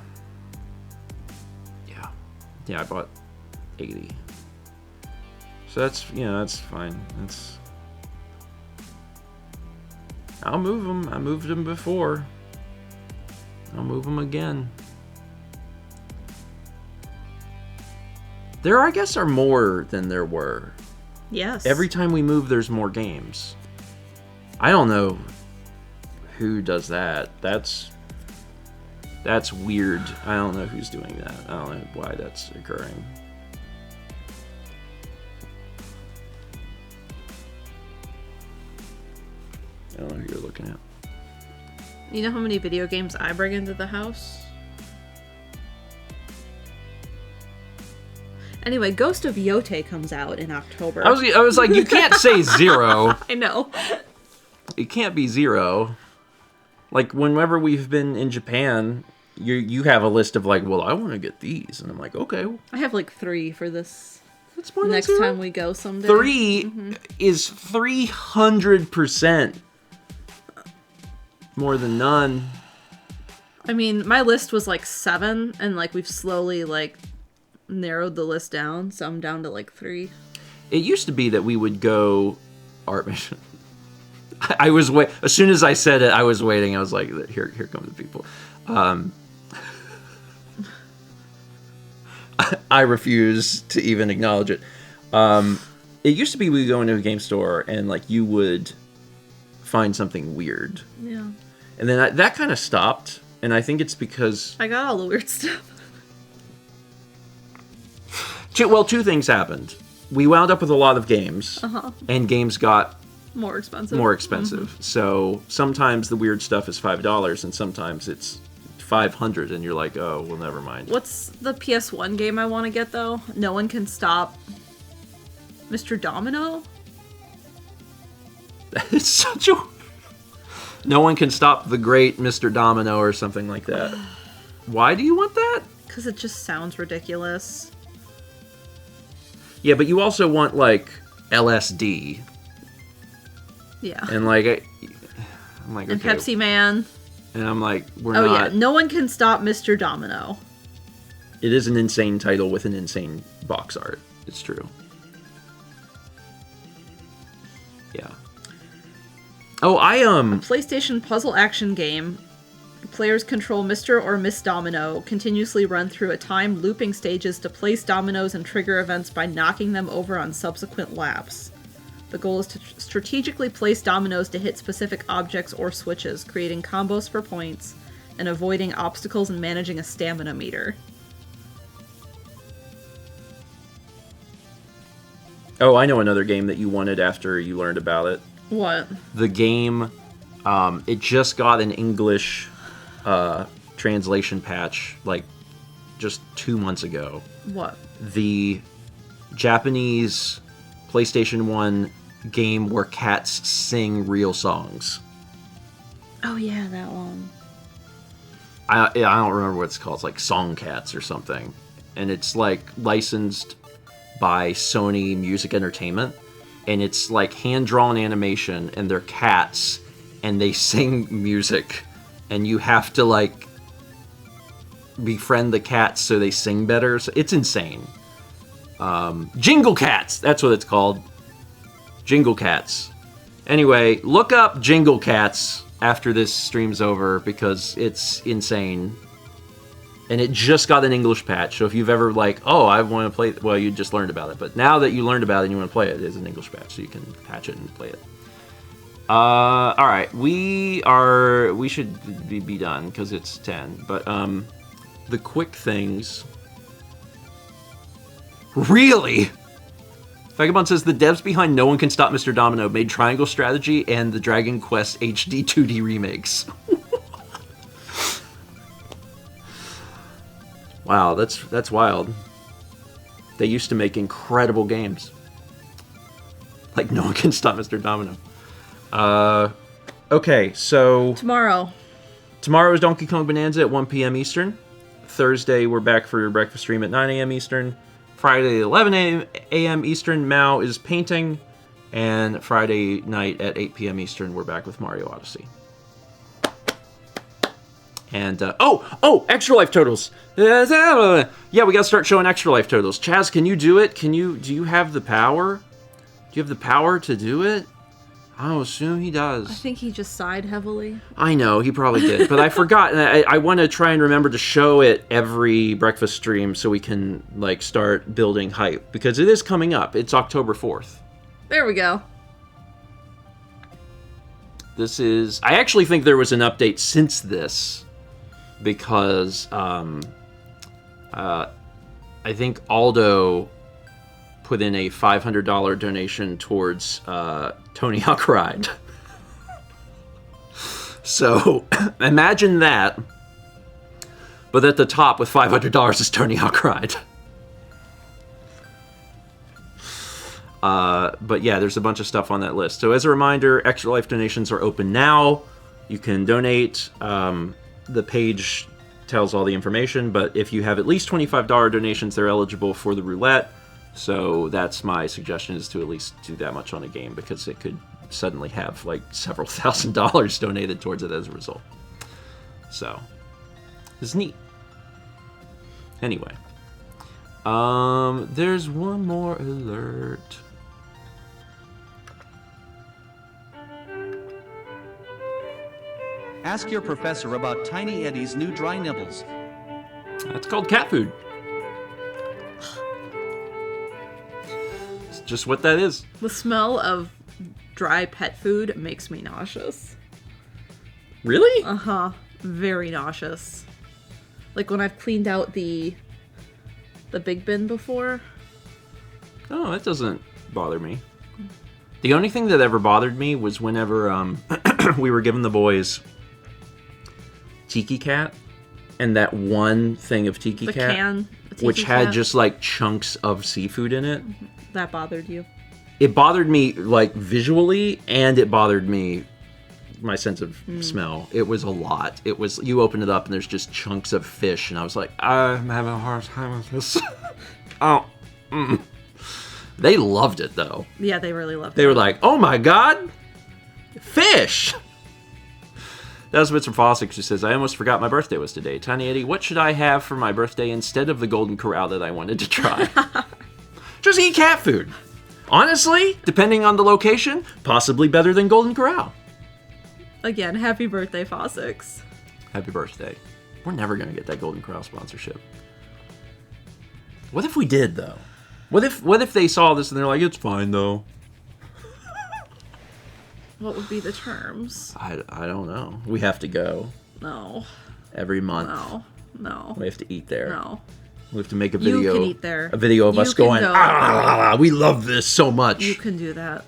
Yeah, I bought 80. So that's fine. I'll move them. I moved them before. I'll move them again. There, I guess, are more than there were. Yes. Every time we move, there's more games. I don't know who does that. That's That's weird. I don't know who's doing that. I don't know why that's occurring. I don't know who you're looking at. You know how many video games I bring into the house? Anyway, Ghost of Yote comes out in October. I was like, you can't say 0. I know. It can't be 0. Like, whenever we've been in Japan, you have a list of like, well, I want to get these. And I'm like, okay. I have like 3 for this That's more than next 0. time we go someday. 3 is 300% more than none. I mean, my list was like 7, and like we've slowly like narrowed the list down, so I'm down to like 3. It used to be that we would go art mission. I was as soon as I said it, I was waiting. I was like, here come the people. I refuse to even acknowledge it. It used to be we would go into a game store and like you would find something weird. Yeah. And then that kind of stopped, and I think it's because I got all the weird stuff. Well, 2 things happened. We wound up with a lot of games, and games got More expensive. So sometimes the weird stuff is $5, and sometimes it's $500, and you're like, oh, well, never mind. What's the PS1 game I want to get, though? No one can stop Mr. Domino? It's such a... No one can stop the great Mr. Domino or something like that. Why do you want that? Because it just sounds ridiculous. Yeah, but you also want, like, LSD. Yeah. And, like, I'm like, And okay. Pepsi Man. And I'm like, we're Oh, not... yeah. No one can stop Mr. Domino. It is an insane title with an insane box art. It's true. Yeah. Oh, PlayStation puzzle action game. Players control Mr. or Miss Domino, continuously run through a timed looping stages to place dominoes and trigger events by knocking them over on subsequent laps. The goal is to strategically place dominoes to hit specific objects or switches, creating combos for points, and avoiding obstacles and managing a stamina meter. Oh, I know another game that you wanted after you learned about it. What? The game, it just got an English translation patch, like, just 2 months ago. What? The Japanese PlayStation 1 game where cats sing real songs. Oh yeah, that one. I don't remember what it's called. It's like Song Cats or something. And it's, like, licensed by Sony Music Entertainment. And it's like hand-drawn animation, and they're cats, and they sing music, and you have to like befriend the cats so they sing better. So it's insane. Jingle Cats, that's what it's called. Jingle Cats. Anyway, look up Jingle Cats after this stream's over because it's insane. And it just got an English patch, so if you've ever like, oh, I want to play it, well, you just learned about it. But now that you learned about it and you want to play it, it's an English patch, so you can patch it and play it. All right, we should be done because it's 10. But the quick things. Really? Vagabond says the devs behind No One Can Stop Mr. Domino made Triangle Strategy and the Dragon Quest HD 2D remakes. Wow, that's wild. They used to make incredible games. Like No One Can Stop Mr. Domino. Okay, so... Tomorrow is Donkey Kong Bonanza at 1 p.m. Eastern. Thursday, we're back for your breakfast stream at 9 a.m. Eastern. Friday, 11 a.m. Eastern, Mao is painting. And Friday night at 8 p.m. Eastern, we're back with Mario Odyssey. And, Extra Life totals. Yeah, we gotta start showing Extra Life totals. Chaz, can you do it? Do you have the power? Do you have the power to do it? I assume he does. I think he just sighed heavily. I know, he probably did, but I forgot. I want to try and remember to show it every breakfast stream so we can, like, start building hype. Because it is coming up. It's October 4th. There we go. I actually think there was an update since this. because I think Aldo put in a $500 donation towards Tony Hawk Ride. So imagine that, but at the top with $500 is Tony Hawk Ride. But yeah, there's a bunch of stuff on that list. So as a reminder, Extra Life donations are open now. You can donate. The page tells all the information, but if you have at least $25 donations, they're eligible for the roulette. So that's my suggestion, is to at least do that much on a game, because it could suddenly have like several $1,000s donated towards it as a result. So it's neat. Anyway, there's one more alert. Ask your professor about Tiny Eddie's new dry nibbles. That's called cat food. It's just what that is. The smell of dry pet food makes me nauseous. Really? Uh-huh. Very nauseous. Like when I've cleaned out the big bin before. Oh, that doesn't bother me. The only thing that ever bothered me was whenever we were giving the boys Tiki Cat, and that one thing of Tiki The Cat, can, Tiki which had Cat. just like chunks of seafood in it. That bothered you. It bothered me like visually, and it bothered me my sense of smell. It was a lot. It was, you open it up and there's just chunks of fish, and I was like, I'm having a hard time with this. Oh. They loved it though. Yeah, they really loved it. They were like, oh my god, fish! That was Bits from Fosdick, who says, I almost forgot my birthday was today. Tiny Eddie, what should I have for my birthday instead of the Golden Corral that I wanted to try? Just eat cat food. Honestly, depending on the location, possibly better than Golden Corral. Again, happy birthday, Fossix. Happy birthday. We're never going to get that Golden Corral sponsorship. What if we did, though? What if they saw this and they're like, it's fine, though? What would be the terms? I don't know. We have to go. No. Every month. No. We have to eat there. No. We have to make a video. You can eat there. A video of You us can going, go. we love this so much. You can do that.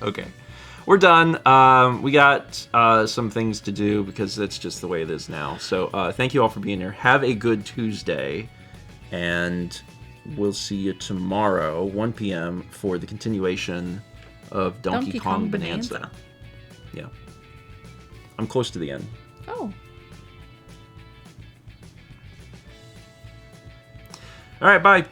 Okay. We're done. We got some things to do because that's just the way it is now. So thank you all for being here. Have a good Tuesday. And we'll see you tomorrow, 1 p.m., for the continuation of Donkey Kong Bonanza. Yeah. I'm close to the end. Oh. All right, bye.